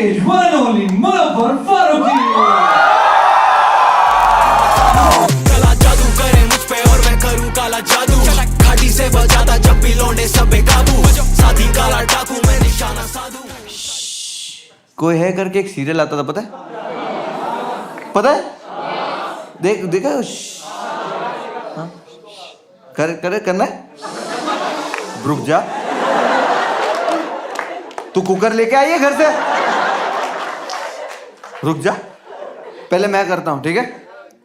stage, one and only Munawwar Faruqi. काला जादू करे मुझ पे और मैं करूँ काला जादू, घाटी से बजाता जब भी लौंडे सब बेकाबू, साथी काला डाकू मैं निशाना साधू। कोई है करके एक सीरियल आता था, पता है? पता है? देखा? हाँ? करना है? रुक जा, तू कुकर लेके आई है घर से? रुक जा, पहले मैं करता हूं, ठीक है?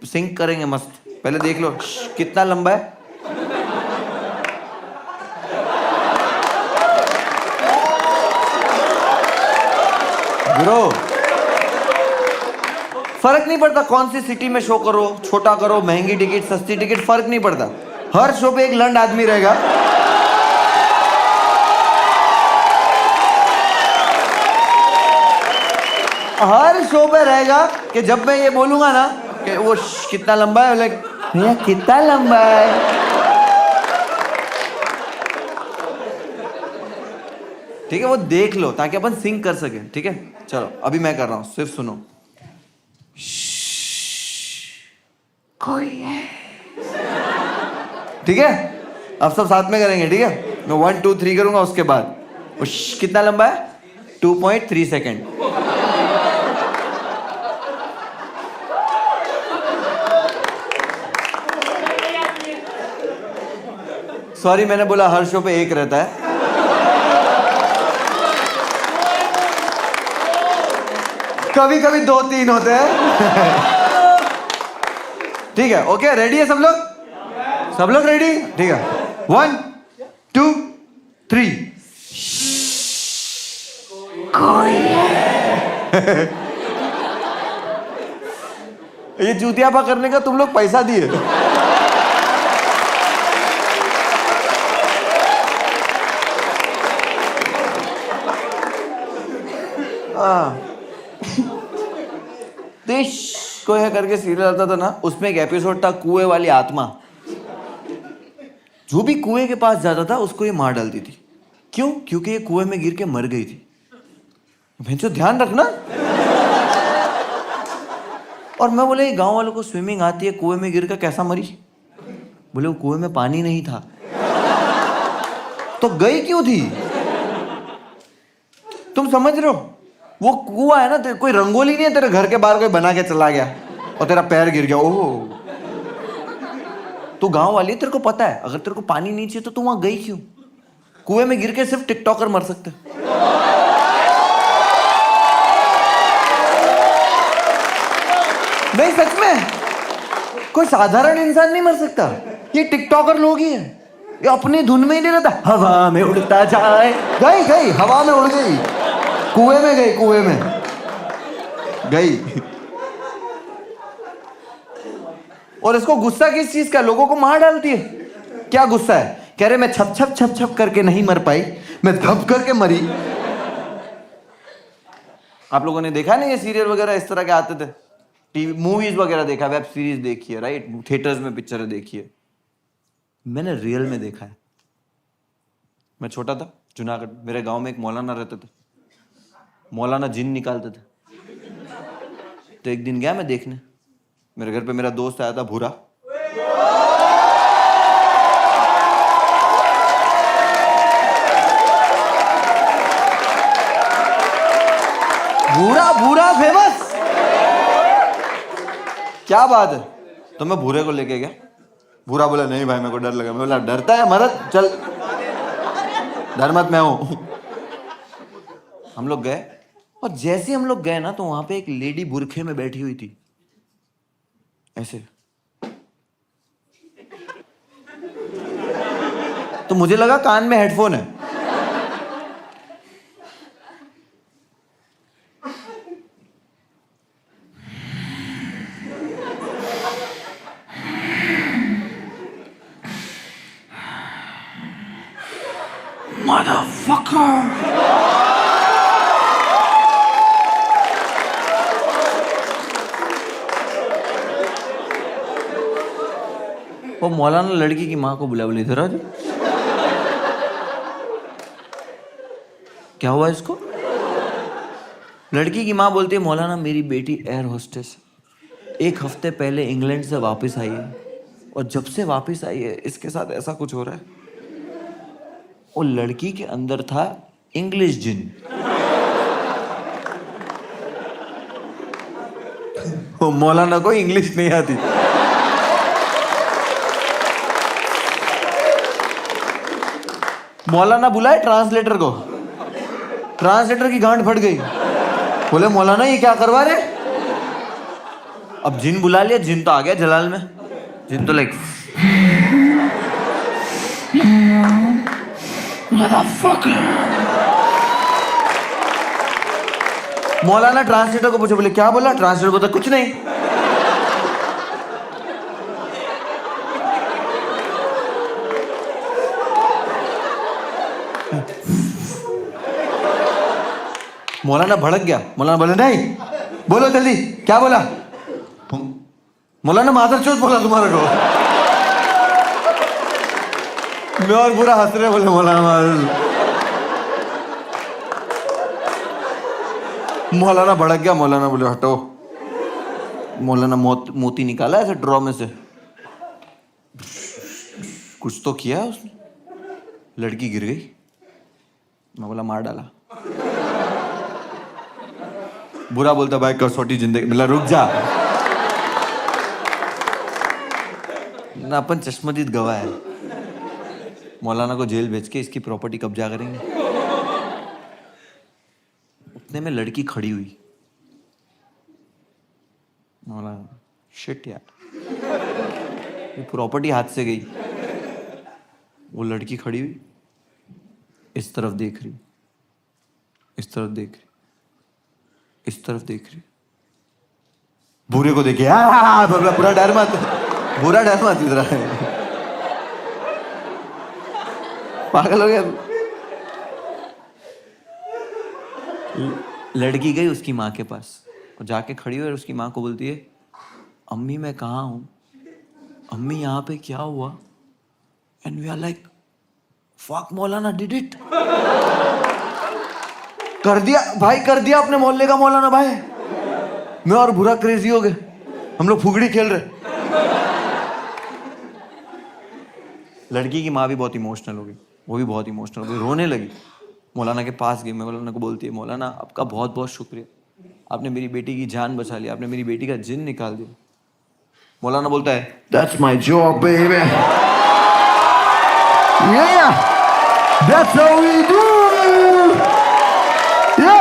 सिंक करेंगे मस्त। पहले देख लो कितना लंबा है। ब्रो, फर्क नहीं पड़ता कौन सी सिटी में शो करो, छोटा करो, महंगी टिकट, सस्ती टिकट, फर्क नहीं पड़ता। हर शो पे एक लंड आदमी रहेगा। हर शो पे रहेगा कि जब मैं ये बोलूंगा ना कि वो कितना लंबा है, लाइक भैया कितना लंबा है। ठीक है, वो देख लो ताकि अपन सिंक कर सके। ठीक है, चलो अभी मैं कर रहा हूं, सिर्फ सुनो। कोई है, ठीक है? अब सब साथ में करेंगे, ठीक है? मैं 1 2 3 करूंगा, उसके बाद कितना लंबा है? 2.3 सेकेंड। सॉरी, मैंने बोला हर शो पे एक रहता है। कभी कभी 2-3 होते हैं। ठीक है, ओके, रेडी है सब लोग? सब लोग रेडी? ठीक है, 1 2 3। कोई है। ये चूतियापा करने का तुम लोग पैसा दिए। देश कोई है करके सीरियल आता था ना, उसमें एक एपिसोड था कुएं वाली आत्मा। जो भी कुएं के पास जाता था उसको ये मार डालती थी। क्यों? क्योंकि ये कुएं में गिर के मर गई थी। भैंसो ध्यान रखना। और मैं बोले गांव वालों को स्विमिंग आती है, कुएं में गिर कर कैसा मरी? बोले वो कुएं में पानी नहीं था। तो गई क्यों थी? तुम समझ रहे हो? वो कुआं है ना, कोई रंगोली नहीं है तेरे घर के बाहर कोई बना के चला गया और तेरा पैर गिर गया। ओह, तू गांव वाली, तेरे को पता है अगर तेरे को पानी नहीं चाहिए तो तू वहां गई क्यों? कुएं में गिर के सिर्फ टिकटॉकर मर सकते। नहीं, सच में कोई साधारण इंसान नहीं मर सकता। ये टिकटॉकर लोग ही हैं। ये अपनी धुन में ही नहीं रहता, हवा में उड़ता जाए। गई हवा में उड़ गई, कुएं में गई, कुएं में गई। और इसको गुस्सा किस चीज का? लोगों को मार डालती है। क्या गुस्सा है? कह रहे मैं छप छप करके नहीं मर पाई, मैं धप करके मरी। आप लोगों ने देखा नहीं ये सीरियल वगैरह इस तरह के आते थे? टीवी मूवीज वगैरह देखा, वेब सीरीज देखी है, राइट? थिएटर्स में पिक्चरें देखी है। मैंने रियल में देखा है। मैं छोटा था, जूनागढ़, मेरे गांव में एक मौलाना रहते थे। मौलाना जिन निकालते थे। तो एक दिन गया मैं देखने, मेरे घर पे मेरा दोस्त आया था भूरा। भूरा फेमस। क्या बात है? तो मैं भूरे को लेके गया। भूरा बोला नहीं भाई मेरे को डर लगा। मैं बोला डरता है मदद, चल डर मत, मैं हूं। हम लोग गए और जैसे हम लोग गए ना तो वहां पे एक लेडी बुरखे में बैठी हुई थी, ऐसे। तो मुझे लगा कान में हेडफोन है। Motherfucker! वो मौलाना लड़की की माँ को बुला, बोली इधर आ जाओ। क्या हुआ इसको? लड़की की माँ बोलती है मौलाना मेरी बेटी एयर होस्टेस है, 1 हफ्ते पहले इंग्लैंड से वापस आई है और जब से वापस आई है इसके साथ ऐसा कुछ हो रहा है। और लड़की के अंदर था इंग्लिश जिन। वो मौलाना को इंग्लिश नहीं आती। मौलाना बुलाए ट्रांसलेटर को, ट्रांसलेटर की गांड फट गई। बोले मौलाना ये क्या करवा रहे। अब जिन बुला लिया, जिन तो आ गया जलाल में। जिन तो लाइक मौलाना ट्रांसलेटर को पूछे, बोले क्या बोला। ट्रांसलेटर बोलता कुछ नहीं। मौलाना भड़क गया। मौलाना बोले नहीं, बोलो जल्दी क्या बोला। मौलाना मादरचोद बोला तुम्हारे को। मैं और बुरा हंस रहे, बोले मौलाना। मौलाना भड़क गया। मौलाना बोले हटो। मौलाना मोती निकाला ऐसे ड्रॉ में से, कुछ तो किया उसने। लड़की गिर गई। मैं बोला मार डाला। बुरा बोलता भाई कसौटी जिंदगी। बोला रुक जा ना, अपन चश्मदीद गवाह है। मौलाना को जेल भेज के इसकी प्रॉपर्टी कब्जा करेंगे। उतने में लड़की खड़ी हुई। मौलाना शिट यार, ये प्रॉपर्टी हाथ से गई। वो लड़की खड़ी हुई, इस तरफ देख रही, इस तरफ देख रही, इस तरफ देख रही। बुरे को देखे पूरा डर मत, बुरा डर मत इधर। पागल हो गया। लड़की गई उसकी माँ के पास और जाके खड़ी हुई और उसकी माँ को बोलती है अम्मी मैं कहाँ हूँ, अम्मी यहाँ पे क्या हुआ। And we are like fuck मौलाना डिड इट। कर दिया भाई, कर दिया अपने मोहल्ले का मौलाना भाई। मैं और बुरा क्रेजी हो गए। हम लोग फुगड़ी खेल रहे। लड़की की माँ भी बहुत इमोशनल हो गई, वो भी बहुत इमोशनल हो गई, रोने लगी। मौलाना के पास गई। मैं मौलाना को बोलती है मौलाना आपका बहुत बहुत शुक्रिया, आपने मेरी बेटी की जान बचा ली, आपने मेरी बेटी का जिन निकाल दिया। मौलाना बोलता है दैट्स माय जॉब बेबी, या दैट्स हाउ वी डू, या।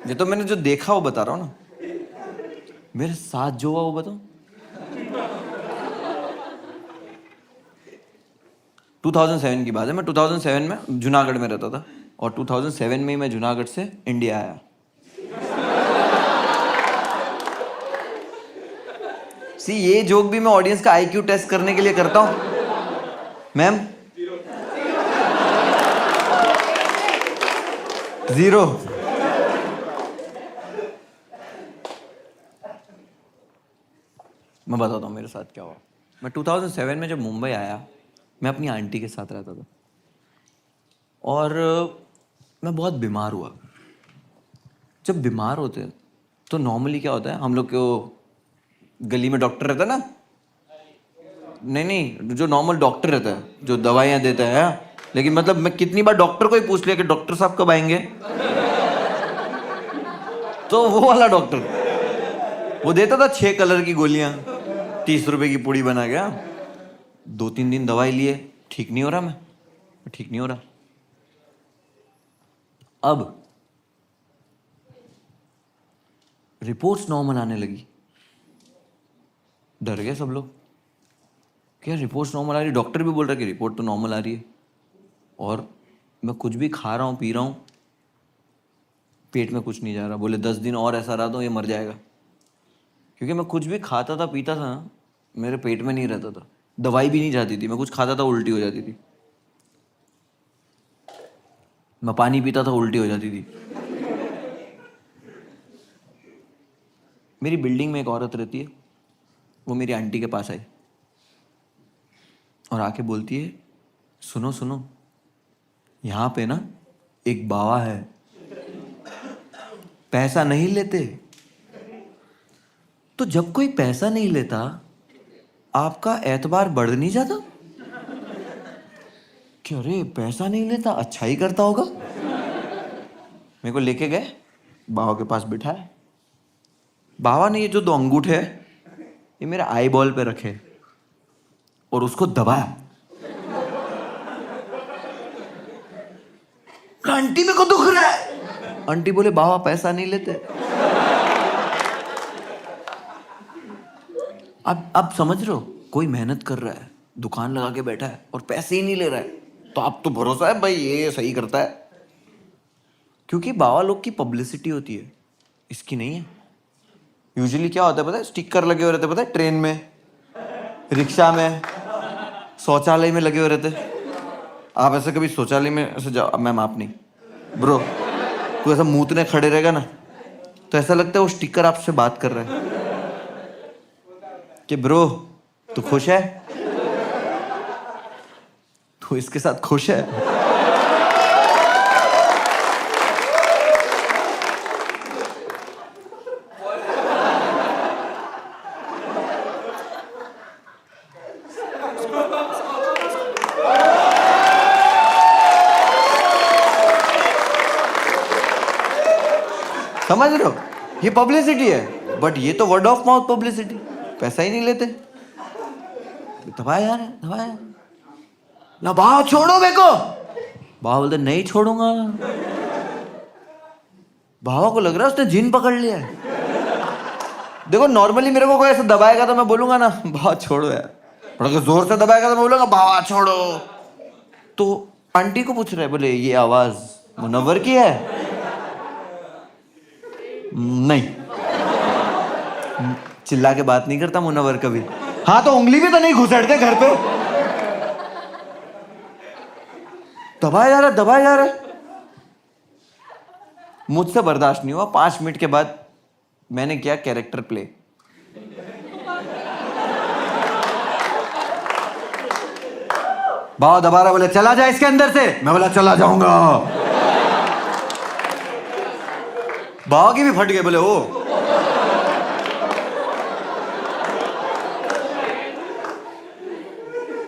ये तो मैंने जो देखा वो बता रहा हूँ ना, मेरे साथ जो हुआ वो बताओ। 2007 की बात है। मैं 2007 में जूनागढ़ में रहता था और 2007 में ही मैं जूनागढ़ से इंडिया आया। ये जोक भी मैं ऑडियंस का आईक्यू टेस्ट करने के लिए करता हूं। मैम 0। मैं बताता हूँ मेरे साथ क्या हुआ। मैं 2007 में जब मुंबई आया, मैं अपनी आंटी के साथ रहता था और मैं बहुत बीमार हुआ। जब बीमार होते हैं तो नॉर्मली क्या होता है, हम लोग को गली में डॉक्टर रहता है ना, नहीं जो नॉर्मल डॉक्टर रहता है जो दवाइयाँ देता है। लेकिन मतलब मैं कितनी बार डॉक्टर को ही पूछ लिया कि डॉक्टर साहब कब आएंगे, तो वो वाला डॉक्टर वो देता था 6 कलर की गोलियां, 30 रुपए की पुड़ी बना गया। 2-3 दिन दवाई लिए, ठीक नहीं हो रहा, मैं ठीक नहीं हो रहा। अब रिपोर्ट्स नॉर्मल आने लगी। डर गए सब लोग, क्या रिपोर्ट्स नॉर्मल आ रही, डॉक्टर भी बोल रहा है कि रिपोर्ट तो नॉर्मल आ रही है। और मैं कुछ भी खा रहा हूँ पी रहा हूँ, पेट में कुछ नहीं जा रहा। बोले 10 दिन और ऐसा रहा तो ये मर जाएगा। क्योंकि मैं कुछ भी खाता था पीता था ना, मेरे पेट में नहीं रहता था, दवाई भी नहीं जाती थी। मैं कुछ खाता था उल्टी हो जाती थी, मैं पानी पीता था उल्टी हो जाती थी। मेरी बिल्डिंग में एक औरत रहती है, वो मेरी आंटी के पास आई और आके बोलती है, सुनो सुनो, यहाँ पे ना एक बाबा है, पैसा नहीं लेते। तो जब कोई पैसा नहीं लेता, आपका एतबार बढ़ नहीं जाता? कि अरे पैसा नहीं लेता, अच्छा ही करता होगा। मेरे को लेके गए, बाबा के पास बिठाए। बाबा ने ये जो 2 अंगूठे है, ये मेरे आई बॉल पे रखे और उसको दबाया। आंटी मेरे को दुख रहा है। आंटी बोले बाबा पैसा नहीं लेते। अब समझ रहे हो, कोई मेहनत कर रहा है, दुकान लगा के बैठा है और पैसे ही नहीं ले रहा है, तो आप तो भरोसा है भाई ये सही करता है, क्योंकि बाबा लोग की पब्लिसिटी होती है, इसकी नहीं है। यूजुअली क्या होता है पता है, स्टिकर लगे हुए रहते, पता है, ट्रेन में, रिक्शा में, शौचालय में लगे हुए रहते। आप ऐसे कभी शौचालय में ऐसे जाओ, मैम आप नहीं ब्रो, तू ऐसा मूतने खड़े रहेगा ना, तो ऐसा लगता है वो स्टिकर आपसे बात कर रहा है कि ब्रो तू खुश है, तू इसके साथ खुश है। समझ रहे हो, ये पब्लिसिटी है, बट ये तो वर्ड ऑफ माउथ पब्लिसिटी, पैसा ही नहीं लेते। दबाया यार, दबाया ना, बाबा छोड़ो मेरे को। बाबा बोलते नहीं छोड़ूंगा। बाबा को लग रहा है उसने जिन पकड़ लिया है। देखो नॉर्मली मेरे को कोई ऐसे दबाएगा तो मैं बोलूंगा ना बाबा छोड़ो यार, और अगर जोर से दबाएगा तो मैं बोलूंगा बाबा छोड़ो। तो आंटी को पूछ रहे, बोले ये आवाज मुनव्वर की है? नहीं, चिल्ला के बात नहीं करता मुनव्वर कभी। हाँ तो उंगली भी तो नहीं घुसेड़ते घर पे। दबाया जा रहा, दबाया जा रहा। मुझसे बर्दाश्त नहीं हुआ। 5 मिनट के बाद मैंने किया कैरेक्टर प्ले। बाबा दबा रहा, बोले चला जा इसके अंदर से। मैं बोला चला जाऊंगा। बाबा की भी फट गए, बोले ओ।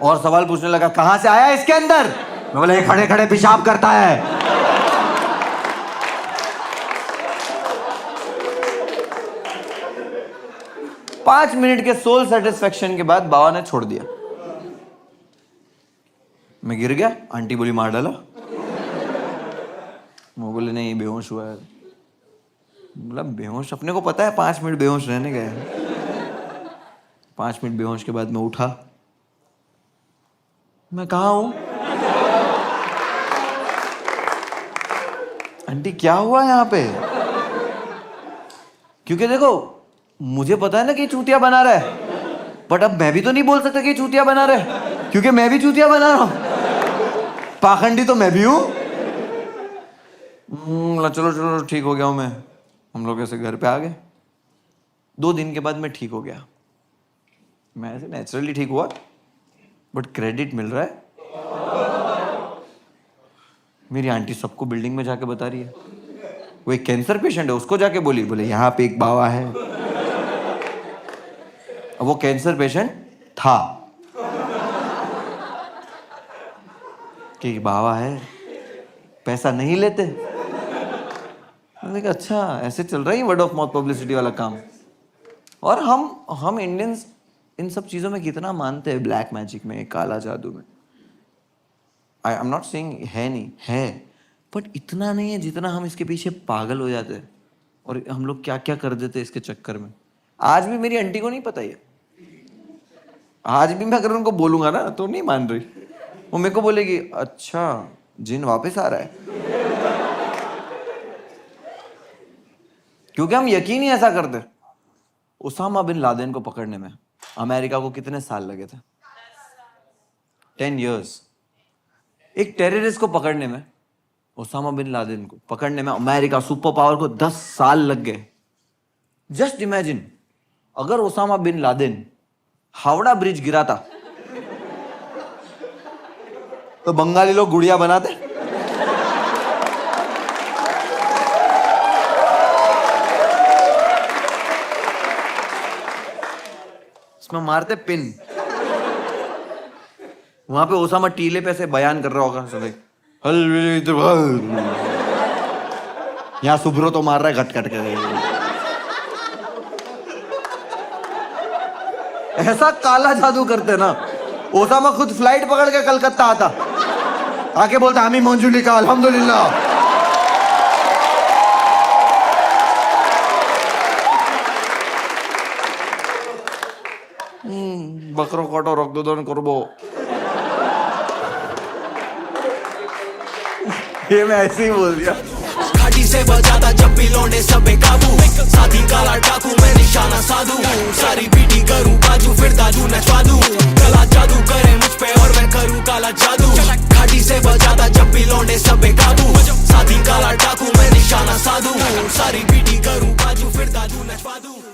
और सवाल पूछने लगा, कहां से आया इसके अंदर? मैं बोला ये खड़े खड़े पेशाब करता है। पांच मिनट के सोल सेटिस्फेक्शन के बाद बाबा ने छोड़ दिया। मैं गिर गया, आंटी बोली मार डाला। वो बोले नहीं बेहोश हुआ है। मतलब बेहोश, अपने को पता है 5 मिनट बेहोश रहने गए। 5 मिनट बेहोश के बाद मैं उठा। मैं कहाँ हूं? आंटी क्या हुआ यहाँ पे? क्योंकि देखो मुझे पता है ना कि चूतिया बना रहा है, बट अब मैं भी तो नहीं बोल सकता कि चूतिया बना रहा है, क्योंकि मैं भी चूतिया बना रहा हूं। पाखंडी तो मैं भी हूं। चलो चलो ठीक हो गया हूं मैं। हम लोग ऐसे घर पे आ गए। 2 दिन के बाद मैं ठीक हो गया। मैं ऐसे नेचुरली ठीक हुआ, बट क्रेडिट मिल रहा है। मेरी आंटी सबको बिल्डिंग में जाके बता रही है। वो एक कैंसर पेशेंट है, उसको जाके बोले यहाँ पे एक बाबा है। अब वो कैंसर पेशेंट था कि बाबा है, पैसा नहीं लेते। मैंने कहा अच्छा ऐसे चल रहा है वर्ड ऑफ माउथ पब्लिसिटी वाला काम। और हम इंडियंस इन सब चीजों में कितना मानते हैं, ब्लैक मैजिक में, काला जादू में। आई एम नॉट सेइंग है नहीं है, बट इतना नहीं है जितना हम इसके पीछे पागल हो जाते हैं और हम लोग क्या क्या कर देते हैं इसके चक्कर में। आज भी मेरी आंटी को नहीं पता है। आज भी मैं अगर उनको बोलूंगा ना तो नहीं मान रही। वो मेरे को बोलेगी अच्छा जिन वापस आ रहा है। क्योंकि हम यकीन ही ऐसा करते। उसामा बिन लादेन को पकड़ने में अमेरिका को कितने साल लगे थे? 10 years। एक टेररिस्ट को पकड़ने में, उसामा बिन लादेन को पकड़ने में अमेरिका सुपर पावर को 10 साल लग गए। जस्ट इमेजिन अगर Osama bin Laden Howrah bridge गिराता तो बंगाली लोग गुड़िया बनाते। इसमें मारते पिन। वहां पे ओसामा टीले पे से बयान कर रहा होगा सब, यहाँ सुब्रो तो मार रहा है घट घट के। ऐसा काला जादू करते ना, ओसामा खुद फ्लाइट पकड़ के कलकत्ता आता, आके बोलता हामी मंजुलिका अल्हम्दुलिल्लाह। बकरो कटो रक्तदान करबो। ये मैं ऐसे ही बोल दिया। घाटी से बजाता जब भी लौंडे सब बेकाबू, साथी काला डाकू मैं निशाना साधू, सारी बीटी करूं बाजू फिर दाजू नचवा दूं, कला जादू करे मुझ पे और मैं करूं काला जादू। घाटी से बजाता जब भी लौंडे सब बेकाबू, साथी काला डाकू मैं निशाना साधू, सारी बीटी करूं बाजू फिर दाजू नचवा दूं।